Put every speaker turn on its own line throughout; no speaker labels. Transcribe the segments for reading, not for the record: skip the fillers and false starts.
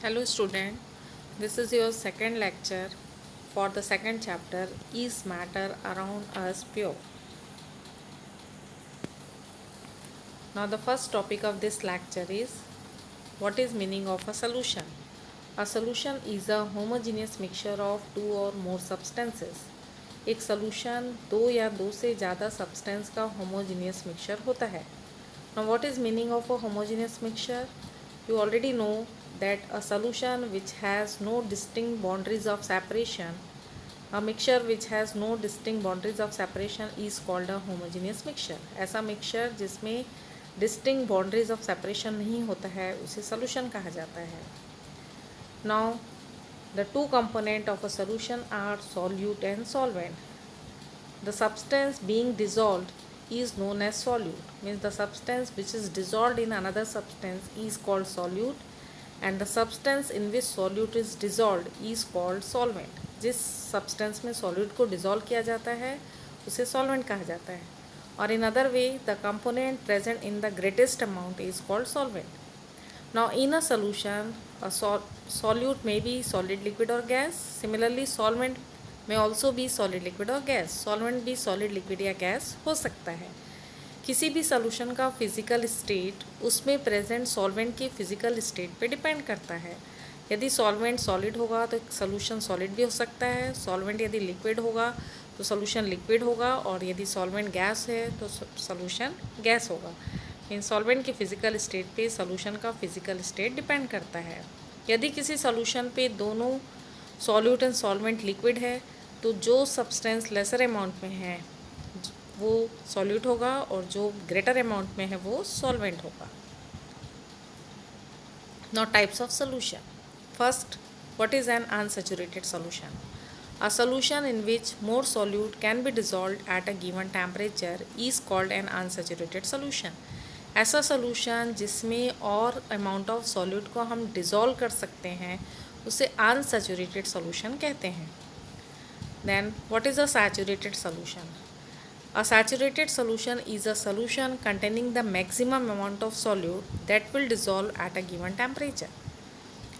Hello student, this is your second lecture for the second chapter, Is Matter Around Us Pure? Now the first topic of this lecture is what is meaning of a solution? A solution is a homogeneous mixture of two or more substances. एक solution दो या दो से ज़्यादा substance का homogeneous mixture होता है. Now what is meaning of a homogeneous mixture? You already know that a solution which has no distinct boundaries of separation, a mixture which has no distinct boundaries of separation is called a homogeneous mixture. ऐसा mixture जिसमें distinct boundaries of separation नहीं होता है उसे solution कहा जाता है. Now the two components of a solution are solute and solvent. The substance being dissolved is known as solute, means the substance which is dissolved in another substance is called solute, and the substance in which solute is dissolved is called solvent. जिस substance में solute को dissolve किया जाता है उसे solvent कहा जाता है. और in other way the component present in the greatest amount is called solvent. Now in a solution a solute may be solid, liquid or gas. Similarly solvent में ऑल्सो भी सॉलिड, लिक्विड और gas. Solvent भी solid, liquid या gas हो सकता है. किसी भी सॉल्यूशन का फिजिकल स्टेट उसमें प्रेजेंट सॉल्वेंट की फिजिकल स्टेट पे डिपेंड करता है. यदि सॉल्वेंट सॉलिड होगा तो सॉल्यूशन सॉलिड भी हो सकता है. सॉल्वेंट यदि लिक्विड होगा तो सॉल्यूशन लिक्विड होगा, और यदि सॉल्वेंट गैस है तो सॉल्यूशन गैस होगा. इन सॉल्वेंट की फिजिकल स्टेट पे सॉल्यूशन का फिजिकल स्टेट डिपेंड करता है. यदि किसी सॉल्यूशन पे दोनों सॉल्यूट एंड सॉल्वेंट लिक्विड है तो जो सब्सटेंस लेसर अमाउंट में है वो सॉल्यूट होगा और जो ग्रेटर अमाउंट में है वो सॉल्वेंट होगा. Now types of solution. First, what is an unsaturated solution? A solution in which more solute can be dissolved at a given temperature is called an unsaturated solution. ऐसा solution जिसमें और amount of solute को हम dissolve कर सकते हैं उसे unsaturated solution कहते हैं. Then what is a saturated solution? A saturated solution is a solution containing the maximum amount of solute that will dissolve at a given temperature.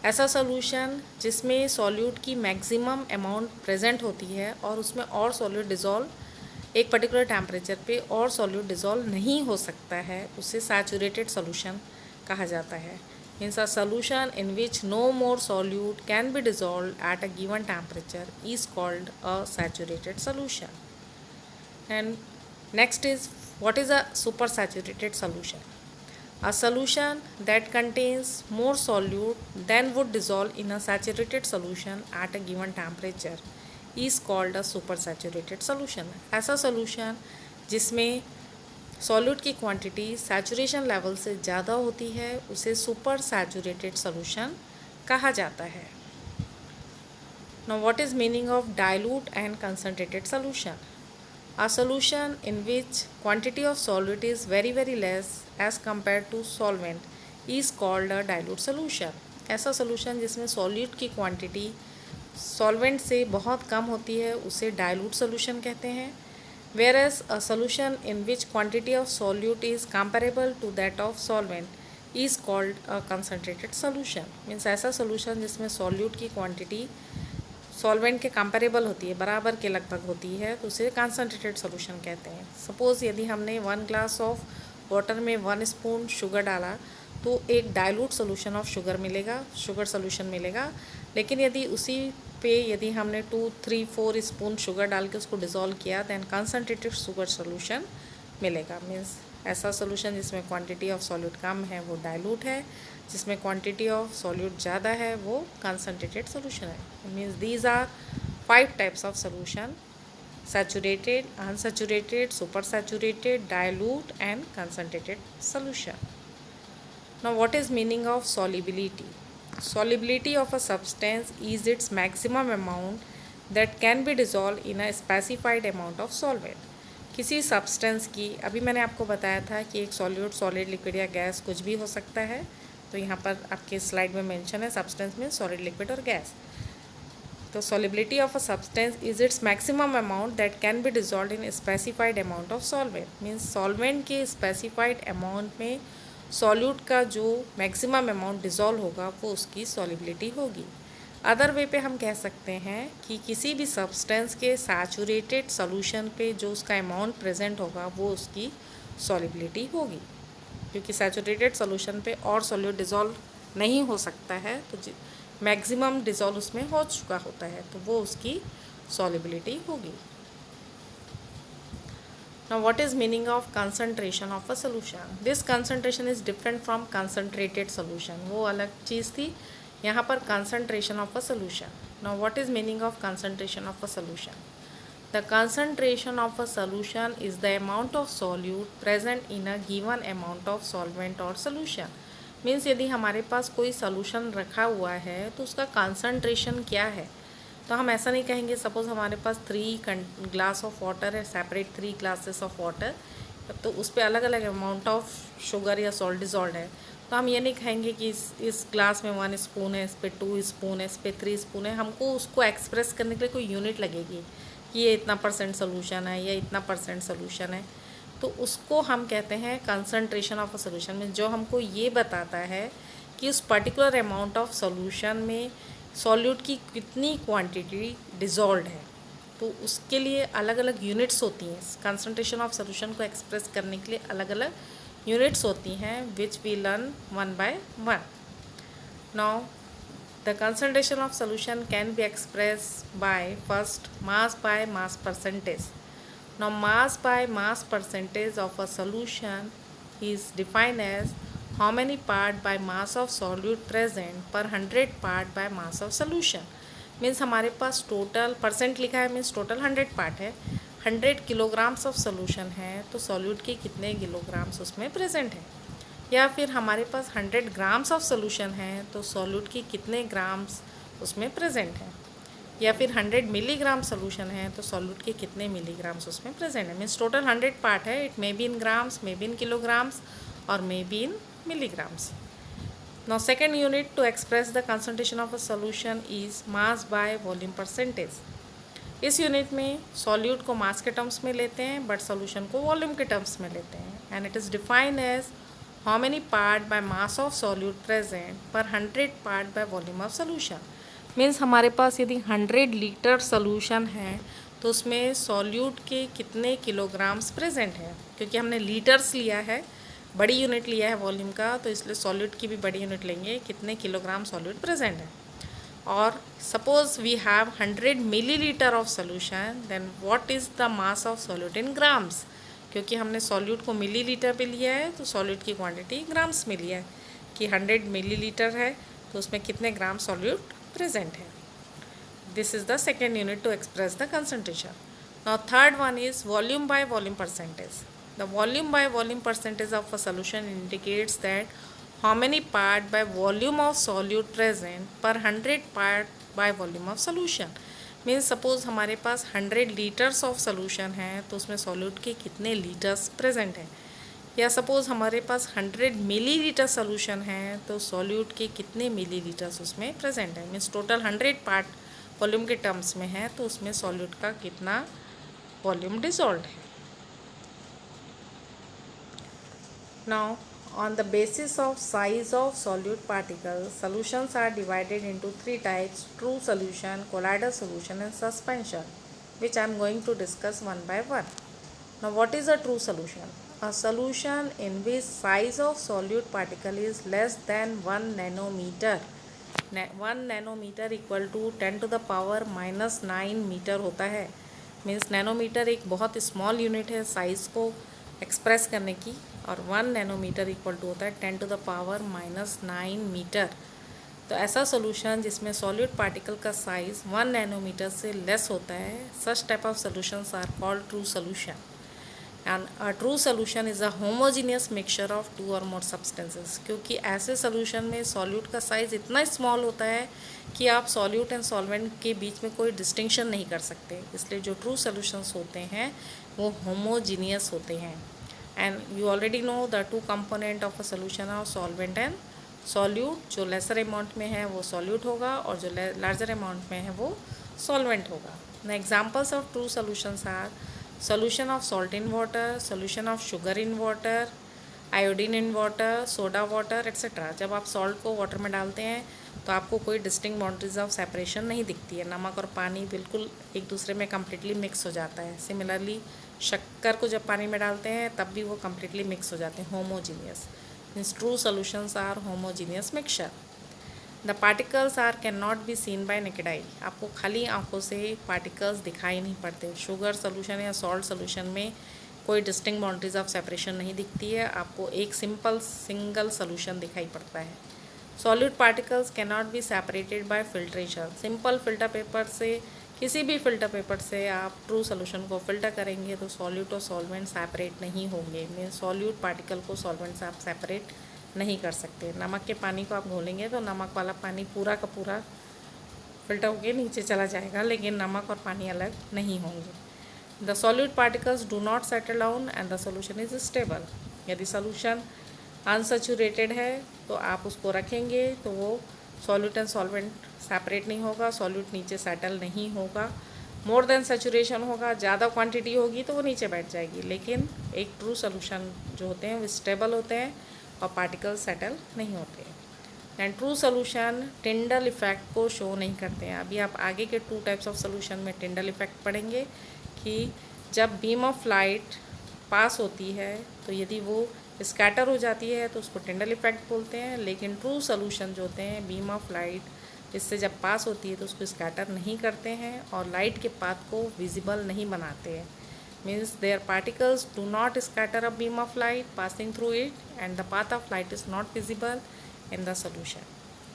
ऐसा solution जिसमें सॉल्यूट की मैक्सिमम अमाउंट प्रेजेंट होती है और उसमें और सॉल्यूट डिज़ोल्व एक particular temperature पे और सॉल्यूट डिज़ोल्व नहीं हो सकता है उसे सैचुरेटेड सॉल्यूशन कहा जाता है. Means a solution in which no more solute can be dissolved at a given temperature is called a saturated solution. And next is, what is a supersaturated solution? A solution that contains more solute than would dissolve in a saturated solution at a given temperature is called a supersaturated solution. ऐसा solution जिसमें solute की quantity saturation level से ज़्यादा होती है उसे super saturated solution कहा जाता है. Now what is meaning of dilute and concentrated solution? A solution in which quantity of solute is very very less as compare to solvent is called a dilute solution. ऐसा solution जिसमें solute की quantity solvent से बहुत कम होती है उसे dilute solution कहते हैं. Whereas a solution in which quantity of solute is comparable to that of solvent is called a concentrated solution. Means ऐसा solution जिसमें solute की quantity solvent के comparable होती है, बराबर के लगभग होती है, तो उसे concentrated solution कहते हैं. Suppose यदि हमने 1 glass of water में 1 spoon sugar डाला तो एक डाइल्यूट सोल्यूशन ऑफ शुगर मिलेगा, शुगर सोल्यूशन मिलेगा. लेकिन यदि उसी पे यदि हमने 2, 3, 4 स्पून शुगर डाल के उसको डिज़ोल्व किया दैन कंसनट्रेटेड शुगर सोल्यूशन मिलेगा. मीन्स ऐसा सोल्यूशन जिसमें क्वांटिटी ऑफ सॉल्यूट कम है वो डाइल्यूट है, जिसमें क्वांटिटी ऑफ सॉल्यूट ज़्यादा है वो कंसनट्रेटेड सोल्यूशन है. Means these are 5 types of solution: saturated, unsaturated, supersaturated, dilute and concentrated solution. Now what is meaning of solubility? Solubility of a substance is its maximum amount that can be dissolved in a specified amount of solvent. किसी substance की, अभी मैंने आपको बताया था कि एक solute, solid, liquid या गैस कुछ भी हो सकता है, तो यहाँ पर आपके स्लाइड में मेंशन है सब्सटेंस में सॉलिड, लिक्विड और गैस. तो solubility of a substance is its maximum amount that can be dissolved in a specified amount of solvent. Means solvent के specified amount में सॉल्यूट का जो मैक्सिमम अमाउंट डिज़ोल्व होगा वो उसकी सॉल्युबिलिटी होगी। अदर वे पे हम कह सकते हैं कि किसी भी सब्सटेंस के सैचुरेटेड सॉल्यूशन पे जो उसका अमाउंट प्रेजेंट होगा वो उसकी सॉल्युबिलिटी होगी, क्योंकि सैचुरेटेड सॉल्यूशन पे और सॉल्यूट डिज़ोल्व नहीं हो सकता है, तो मैक्सिमम डिज़ोल्व उसमें हो चुका होता है तो वो उसकी सॉल्युबिलिटी होगी। Now what is meaning of concentration of a solution? This concentration is different from concentrated solution. वो अलग चीज़ थी, यहाँ पर concentration of a solution. Now what is meaning of concentration of a solution? The concentration of a solution is the amount of solute present in a given amount of solvent or solution. Means यदि हमारे पास कोई solution रखा हुआ है तो उसका concentration क्या है। तो हम ऐसा नहीं कहेंगे सपोज़ हमारे पास 3 ग्लास ऑफ वाटर है, सेपरेट 3 ग्लासेस ऑफ वाटर, तो उस पर अलग अलग अमाउंट ऑफ शुगर या सॉल्ट डिजॉल्व है, तो हम ये नहीं कहेंगे कि इस ग्लास में 1 स्पून है, इस पर 2 स्पून है, इस पर 3 स्पून है। हमको उसको एक्सप्रेस करने के लिए कोई यूनिट लगेगी कि ये इतना % सोल्यूशन है या इतना % सोल्यूशन है, तो उसको हम कहते हैं कंसनट्रेशन ऑफ अ सोल्यूशन में, जो हमको ये बताता है कि उस पर्टिकुलर अमाउंट ऑफ सोल्यूशन में सॉल्यूट की कितनी क्वांटिटी डिज़ोल्व है। तो उसके लिए अलग अलग यूनिट्स होती हैं, कंसंट्रेशन ऑफ सॉल्यूशन को एक्सप्रेस करने के लिए अलग अलग यूनिट्स होती हैं, which we learn one by one. Now the concentration of solution can be express by first mass by mass percentage. Now mass by mass percentage of a solution is defined as how many part by mass of solute present per 100 part by mass of solution। Means हमारे पास total % लिखा है, means total 100 part है, 100 kilograms of solution है, तो solute के कितने kilograms उसमें present है। या फिर हमारे पास 100 ग्राम्स ऑफ सोल्यूशन है, तो सॉल्यूट की कितने ग्राम्स उसमें प्रेजेंट है। या फिर 100 मिलीग्राम सोल्यूशन है, तो सॉल्यूट के कितने मिलीग्राम्स उसमें प्रेजेंट है। मीन्स टोटल 100 पार्ट है, it may be in grams, may be in kilograms और may be in milligrams. Now second unit to express the concentration of a solution is mass by volume percentage। इस unit में solute को mass के terms में लेते हैं but solution को volume के टर्म्स में लेते हैं, and it is defined as how many part by mass of solute present per 100 part by volume of solution. Means हमारे पास यदि 100 लीटर सॉल्यूशन है तो उसमें सॉल्यूट के कितने किलोग्राम्स प्रेजेंट है। क्योंकि हमने लीटर्स लिया है, बड़ी यूनिट लिया है वॉल्यूम का, तो इसलिए सॉल्यूट की भी बड़ी यूनिट लेंगे, कितने किलोग्राम सॉल्यूट प्रेजेंट है। और suppose we have 100 millilitre of solution, then what is the mass of solute in grams. क्योंकि हमने सॉल्यूट को मिलीलीटर पे लिया है तो सॉल्यूट की क्वांटिटी ग्राम्स में लिया है कि 100 मिलीलीटर है तो उसमें कितने ग्राम सॉल्यूट प्रेजेंट है। This is the second unit to express the concentration. Now third one is volume by volume percentage. The volume by volume percentage of a solution indicates that how many part by volume of solute present per 100 part by volume of solution। Means suppose हमारे पास 100 litres of solution है तो उसमें solute के कितने litres present हैं। या suppose हमारे पास 100 millilitre solution है तो सॉल्यूट के कितने मिलीलीटर्स उसमें प्रेजेंट है। मीन्स टोटल 100 पार्ट वॉल्यूम के टर्म्स में है तो उसमें सॉल्यूट का कितना वॉल्यूम डिसॉल्व है। Now, on the basis of size of solute particles, solutions are divided into 3 types: true solution, colloidal solution and suspension, which I am going to discuss one by one. Now, what is a true solution? A solution in which size of solute particle is less than 1 nanometer. 1 nanometer equal to 10 to the power minus 9 metre होता है। Means nanometre एक बहुत small unit है size को express करने की, और 1 nanometre equal to होता है 10 to the power minus 9 metre. तो ऐसा सोल्यूशन जिसमें सॉल्यूट पार्टिकल का साइज़ 1 नैनोमीटर से लेस होता है, such type of solutions are called true solution. And a true solution is a homogeneous mixture of 2 और मोर सब्सटेंसेस। क्योंकि ऐसे सोल्यूशन में सॉल्यूट का साइज़ इतना स्मॉल होता है कि आप सॉल्यूट एंड सॉल्वेंट के बीच में कोई डिस्टिंक्शन नहीं कर सकते, इसलिए जो ट्रू सोल्यूशंस होते हैं वो होमोजीनियस होते हैं। And you already know the 2 component of a solution of solvent and solute. जो लेसर अमाउंट में है वो सॉल्यूट होगा और जो लार्जर अमाउंट में है वो सॉल्वेंट होगा। The examples of true solutions are solution of salt in water, solution of sugar in water, iodine in water, soda water etcetera. जब आप सॉल्ट को वाटर में डालते हैं तो आपको कोई डिस्टिंक्ट बाउंड्रीज ऑफ सेपरेशन नहीं दिखती है। नमक और पानी बिल्कुल एक दूसरे में कम्प्लीटली मिक्स हो जाता है। सिमिलरली शक्कर को जब पानी में डालते हैं तब भी वो कम्प्लीटली मिक्स हो जाते हैं, homogeneous. Means true solutions are homogeneous mixture. The particles are can not be seen by naked eye. आपको खाली आंखों से पार्टिकल्स दिखाई नहीं पड़ते। शुगर सोल्यूशन या सॉल्ट सोल्यूशन में कोई डिस्टिंक्ट बाउंड्रीज ऑफ सेपरेशन नहीं दिखती है, आपको एक सिंगल सोल्यूशन दिखाई पड़ता है। Solid particles can not be separated by filtration. Simple filter paper से, किसी भी फिल्टर पेपर से आप ट्रू सोल्यूशन को फिल्टर करेंगे तो सॉल्यूट और सॉल्वेंट सेपरेट नहीं होंगे। मीन सॉल्यूट पार्टिकल को सॉल्वेंट से आप सेपरेट नहीं कर सकते। नमक के पानी को आप घोलेंगे तो नमक वाला पानी पूरा का पूरा फिल्टर होकर नीचे चला जाएगा, लेकिन नमक और पानी अलग नहीं होंगे। The solute particles do not settle down and the solution is stable. यदि सोल्यूशन अनसेचुरेटेड है तो आप उसको रखेंगे तो वो सॉल्यूट एंड सॉल्वेंट सेपरेट नहीं होगा, सॉल्यूट नीचे सेटल नहीं होगा। मोर देन सेचुरेशन होगा, ज़्यादा क्वांटिटी होगी तो वो नीचे बैठ जाएगी, लेकिन एक ट्रू सोल्यूशन जो होते हैं वो स्टेबल होते हैं और पार्टिकल्स सेटल नहीं होते। And true solution Tyndall effect को शो नहीं करते हैं। अभी आप आगे के 2 टाइप्स ऑफ सोल्यूशन में टिंडल इफेक्ट पढ़ेंगे कि जब बीम ऑफ लाइट पास होती है तो यदि वो स्कैटर हो जाती है तो उसको टिंडल इफेक्ट बोलते हैं, लेकिन ट्रू सोल्यूशन जो होते हैं बीम ऑफ लाइट इससे जब पास होती है तो उसको स्कैटर नहीं करते हैं और लाइट के पाथ को विजिबल नहीं बनाते हैं। Means there particles do not scatter a beam of light passing through it and the path of light is not visible in the solution.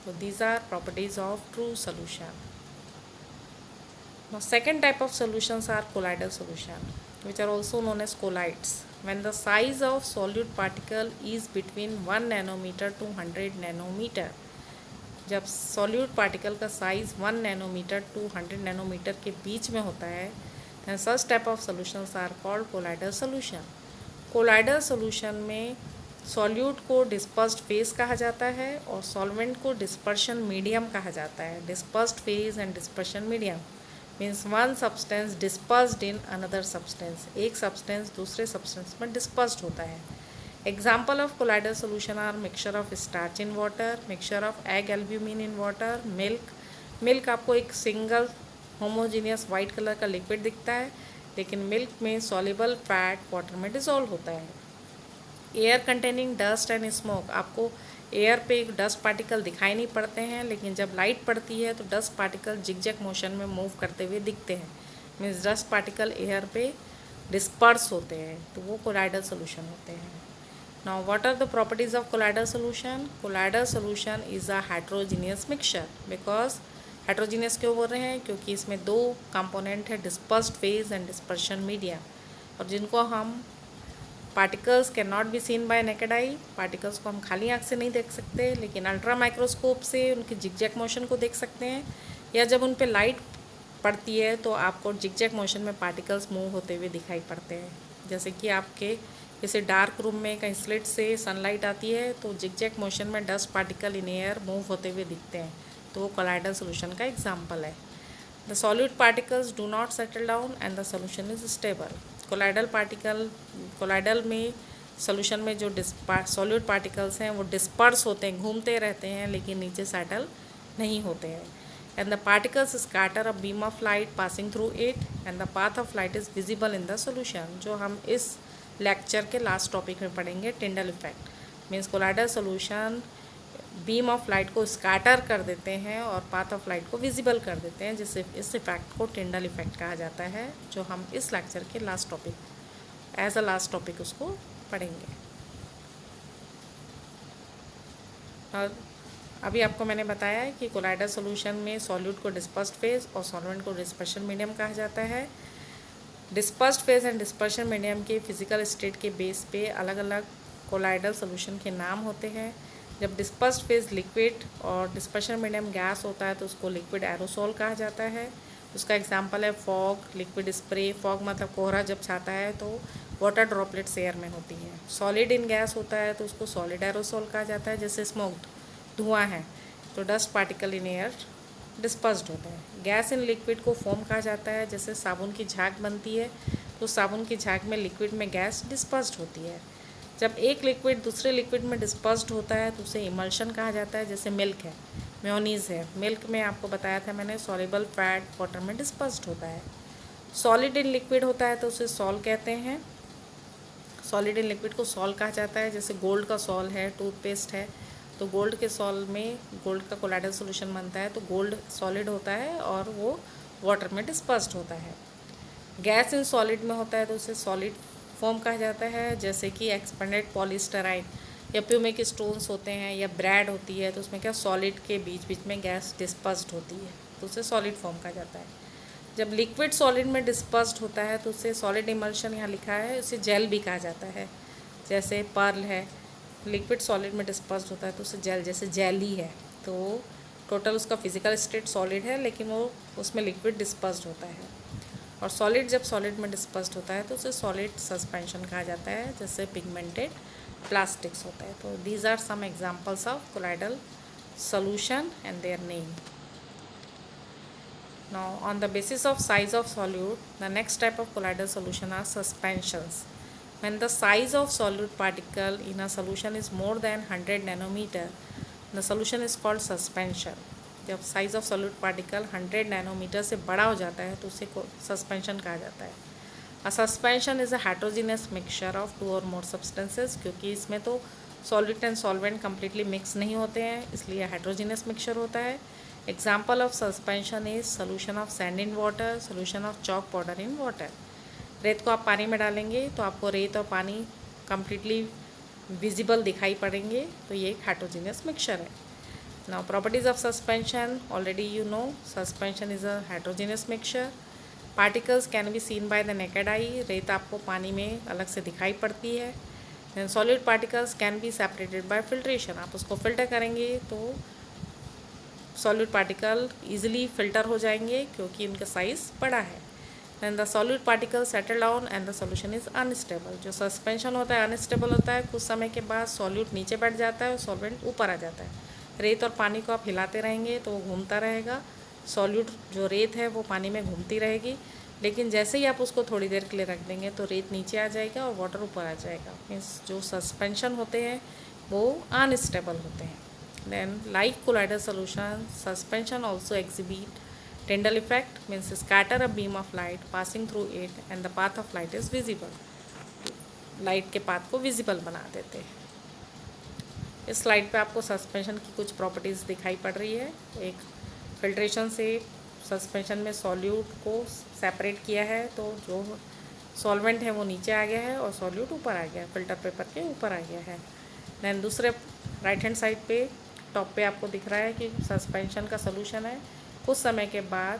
So these are properties of true solution. Now second type of solutions are colloidal solution, which are also known as colloids. When the size of solute particle is between 1 nanometer to 100 nanometer, जब solute particle का size 1 nanometer to 100 nanometer के बीच में होता है, then such type of solutions are called colloidal solution. colloidal solution में solute को dispersed phase कहा जाता है और सॉल्वेंट को डिस्पर्शन मीडियम कहा जाता है। Dispersed phase and dispersion medium means one substance dispersed in another substance. एक सब्सटेंस दूसरे सब्सटेंस में डिस्पर्स्ड होता है। Example of colloidal solution are mixture of starch in water, mixture of egg albumin in water, milk आपको एक single homogeneous white colour का liquid दिखता है, लेकिन मिल्क में सॉल्युबल फैट वाटर में डिसॉल्व होता है। Air containing dust and smoke, आपको एयर पे एक डस्ट पार्टिकल दिखाई नहीं पड़ते हैं, लेकिन जब लाइट पड़ती है तो डस्ट पार्टिकल जिगजैग मोशन में मूव करते हुए दिखते हैं। मीन्स डस्ट पार्टिकल एयर पे डिस्पर्स होते हैं, तो वो कोलाइडल सोल्यूशन होते हैं। Now what are the properties of colloidal solution? Colloidal solution is a heterogeneous mixture. Because heterogeneous क्यों बोल रहे हैं? क्योंकि इसमें 2 कंपोनेंट है, dispersed phase and dispersion medium, और जिनको हम particles can not be seen by naked eye. Particles को हम खाली आँख से नहीं देख सकते, लेकिन अल्ट्रा माइक्रोस्कोप से उनकी जिगजैग मोशन को देख सकते हैं, या जब उन पे लाइट पड़ती है तो आपको जिगजैग मोशन में पार्टिकल्स मूव होते हुए दिखाई पड़ते हैं। जैसे कि आपके किसी डार्क रूम में कहीं स्लिट से सनलाइट आती है तो जिगजैग मोशन में dust particle in air move होते हुए दिखते हैं, तो वो कोलाइडल सोल्यूशन का एग्जाम्पल है। The solute particles do not settle down and the solution is stable. Colloidal में सोल्यूशन में जो सॉल्यूट पार्टिकल्स हैं वो डिस्पर्स होते हैं, घूमते रहते हैं, लेकिन नीचे सेटल नहीं होते हैं। And the particles scatter a beam of light passing through it and the path of light is visible in the solution, जो हम इस लेक्चर के लास्ट टॉपिक में पढ़ेंगे, टिंडल effect. Means colloidal solution beam of light को scatter कर देते हैं और पाथ ऑफ लाइट को विजिबल कर देते हैं, जिससे इस इफेक्ट को टिंडल इफेक्ट कहा जाता है, जो हम इस लेक्चर के last topic as a last topic उसको पढ़ेंगे। और अभी आपको मैंने बताया है कि कोलाइडल सोल्यूशन में सॉल्यूट को डिस्पर्स्ड फेज और सॉल्वेंट को डिस्पर्शन मीडियम कहा जाता है। Dispersed phase and dispersion medium के फिजिकल स्टेट के बेस पे अलग अलग कोलाइडल सोल्यूशन के नाम होते हैं। जब डिस्पर्स्ड फेज लिक्विड और डिस्पर्शन मीडियम गैस होता है तो उसको लिक्विड एरोसोल कहा जाता है। उसका एग्जांपल है फॉग, लिक्विड स्प्रे। फॉग मतलब कोहरा जब छाता है तो वाटर ड्रॉपलेट्स एयर में होती हैं। सॉलिड इन गैस होता है तो उसको सॉलिड एरोसोल कहा जाता है। जैसे स्मोक्ड धुआं है तो dust particle in air dispersed होता है। गैस इन लिक्विड को फोम कहा जाता है। जैसे साबुन की झाग बनती है तो साबुन की झाग में लिक्विड में गैस डिस्पर्स्ड होती है। जब एक लिक्विड दूसरे लिक्विड में डिस्पर्स्ड होता है तो उसे इमल्शन कहा जाता है। जैसे मिल्क है, मेयोनीज़ है, मिल्क में आपको बताया था मैंने सॉल्युबल फैट वाटर में डिस्पर्स्ड होता है। सॉलिड इन लिक्विड होता है तो उसे सॉल कहते हैं। सॉलिड इन लिक्विड को सॉल कहा जाता है। जैसे गोल्ड का सॉल है, टूथपेस्ट है, तो गोल्ड के सॉल में गोल्ड का कोलाइडल सोल्यूशन बनता है तो गोल्ड सॉलिड होता है और वो वाटर में डिस्पर्स्ड होता है। गैस इन सॉलिड में होता है तो उसे सॉलिड फॉर्म कहा जाता है। जैसे कि एक्सपेंडेड पॉलीस्टराइन या प्यूमिक स्टोन्स होते हैं या ब्रेड होती है तो उसमें क्या सॉलिड के बीच बीच में गैस डिस्पर्स्ड होती है तो उसे सॉलिड फॉर्म कहा जाता है। जब लिक्विड सॉलिड में डिस्पर्स्ड होता है तो उसे सॉलिड इमल्शन यहाँ लिखा है, उसे जेल भी कहा जाता है। जैसे पर्ल है, लिक्विड सॉलिड में डिस्पर्स्ड होता है तो उसे जेल, जैसे जेली है तो टोटल उसका फिजिकल स्टेट सॉलिड है लेकिन वो उसमें लिक्विड डिस्पर्स्ड होता है। और सॉलिड जब सॉलिड में डिस्पर्स्ड होता है तो उसे सॉलिड सस्पेंशन कहा जाता है। जैसे पिगमेंटेड प्लास्टिक्स होता है। तो these are some examples of colloidal solution and their name. Now on the basis of size of solute, the next type of colloidal solution are suspensions. When the size of solute particle in a solution is more than 100 nanometer, the solution is called suspension. जब size of solute particle 100 nanometre से बड़ा हो जाता है तो उसे suspension कहा जाता है। A suspension is a heterogeneous mixture of two or more substances, क्योंकि इसमें तो solute and solvent completely mix नहीं होते हैं, इसलिए हेट्रोजीनियस मिक्सचर होता है। Example of suspension is solution of sand in water, solution of chalk powder in water. रेत को आप पानी में डालेंगे तो आपको रेत और पानी कम्प्लीटली विजिबल दिखाई पड़ेंगे, तो ये एक हेट्रोजीनियस मिक्सचर है। Now properties of suspension, already you know, suspension is a heterogeneous mixture. Particles can be seen by the naked eye. रेत आपको पानी में अलग से दिखाई पड़ती है। Then solid particles can be separated by filtration. आप उसको फिल्टर करेंगे तो solid particle easily filter हो जाएंगे क्योंकि उनका साइज़ बड़ा है। Then the solid particles settle down and the solution is unstable. जो सस्पेंशन होता है अनस्टेबल होता है, कुछ समय के बाद सॉल्यूट नीचे बैठ जाता है और सॉल्वेंट ऊपर आ जाता है। रेत और पानी को आप हिलाते रहेंगे तो वो घूमता रहेगा, सॉल्यूट जो रेत है वो पानी में घूमती रहेगी, लेकिन जैसे ही आप उसको थोड़ी देर के लिए रख देंगे तो रेत नीचे आ जाएगा और वाटर ऊपर आ जाएगा। मीन्स जो सस्पेंशन होते हैं वो अनस्टेबल होते हैं। Then like colloidal solution, suspension also exhibit Tyndall effect, means scatter a beam of light passing through it and the path of light is visible. Light के पाथ को विजिबल बना देते हैं। इस स्लाइड पे आपको सस्पेंशन की कुछ प्रॉपर्टीज़ दिखाई पड़ रही है। एक फिल्ट्रेशन से सस्पेंशन में सॉल्यूट को सेपरेट किया है तो जो सॉल्वेंट है वो नीचे आ गया है और सॉल्यूट ऊपर आ गया, फिल्टर पेपर के ऊपर आ गया है। दैन दूसरे राइट हैंड साइड पे टॉप पे आपको दिख रहा है कि सस्पेंशन का सोल्यूशन है, कुछ समय के बाद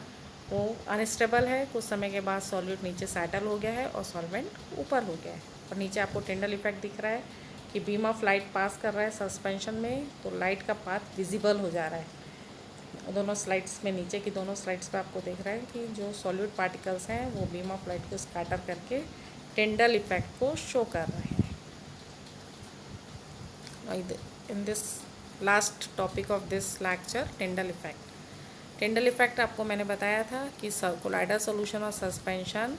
वो अनस्टेबल है, कुछ समय के बाद सॉल्यूट नीचे सेटल हो गया है और सॉल्वेंट ऊपर हो गया है। और नीचे आपको टिंडल इफेक्ट दिख रहा है कि बीम ऑफ लाइट पास कर रहा है सस्पेंशन में तो लाइट का पाथ विजिबल हो जा रहा है। दोनों स्लाइड्स में, नीचे की दोनों स्लाइड्स पे आपको दिख रहा है कि जो सॉल्यूट पार्टिकल्स हैं वो बीम ऑफ लाइट को स्कैटर करके टिंडल इफेक्ट को शो कर रहे हैं। In this last topic of this lecture, Tyndall effect. Tyndall effect आपको मैंने बताया था कि कोलाइडल सोल्यूशन और सस्पेंशन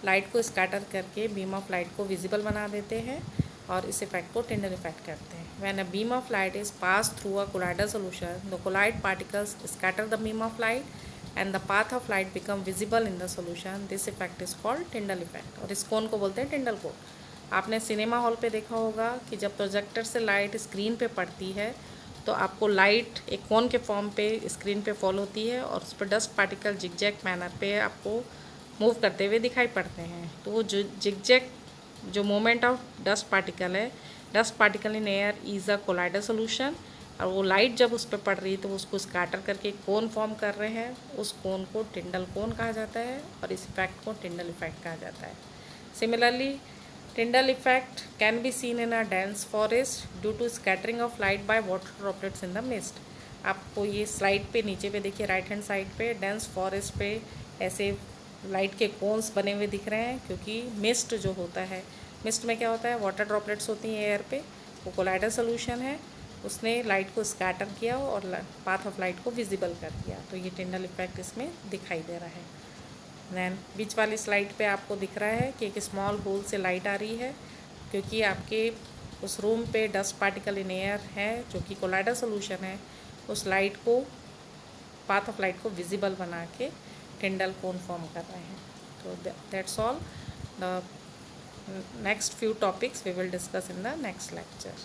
लाइट को स्कैटर करके बीम ऑफ लाइट को विजिबल बना देते हैं और इस इफेक्ट को टिंडल इफेक्ट करते हैं। When a beam of light is passed through a colloidal solution, the colloid particles scatter the beam of light and the path of light become visible in the solution. This effect is called Tyndall effect और इस कोन को बोलते हैं टिंडल कोन। आपने cinema hall पे देखा होगा कि जब प्रोजेक्टर से लाइट स्क्रीन पे पड़ती है तो आपको लाइट एक कोन के फॉर्म पे स्क्रीन पे फॉल होती है और उस पर डस्ट पार्टिकल जिगजैग मैनर पे आपको मूव करते हुए दिखाई पड़ते हैं। तो वो जो जिगजैग जो मोमेंट ऑफ डस्ट पार्टिकल है, dust particle in air is a colloidal solution, और वो लाइट जब उस पर पड़ रही है तो उसको स्कैटर करके कोन फॉर्म कर रहे हैं, उस कोन को टिंडल कोन कहा जाता है और इस इफेक्ट को टिंडल इफेक्ट कहा जाता है। Similarly Tyndall effect can be seen in a dense forest due to scattering of light by water droplets in the mist. आपको ये स्लाइड पे नीचे पे देखिए, राइट हैंड साइड पे डेंस फॉरेस्ट पे ऐसे लाइट के कोन्स बने हुए दिख रहे हैं, क्योंकि मिस्ट जो होता है, मिस्ट में क्या होता है, वाटर ड्रॉपलेट्स होती हैं एयर पे, वो कोलाइडल सोल्यूशन है, उसने लाइट को स्कैटर किया और पाथ ऑफ लाइट को विजिबल कर दिया, तो ये टिंडल इफेक्ट इसमें दिखाई दे रहा है। दैन बीच वाली स्लाइड पे आपको दिख रहा है कि एक स्मॉल होल से लाइट आ रही है, क्योंकि आपके उस रूम पे डस्ट पार्टिकल इन एयर है जो कि कोलाइडल सोल्यूशन है, उस लाइट को, पाथ ऑफ लाइट को विजिबल बना के टिंडल कोन फॉर्म कर रहे हैं. तो that's all. The next few topics we will discuss in the next lecture.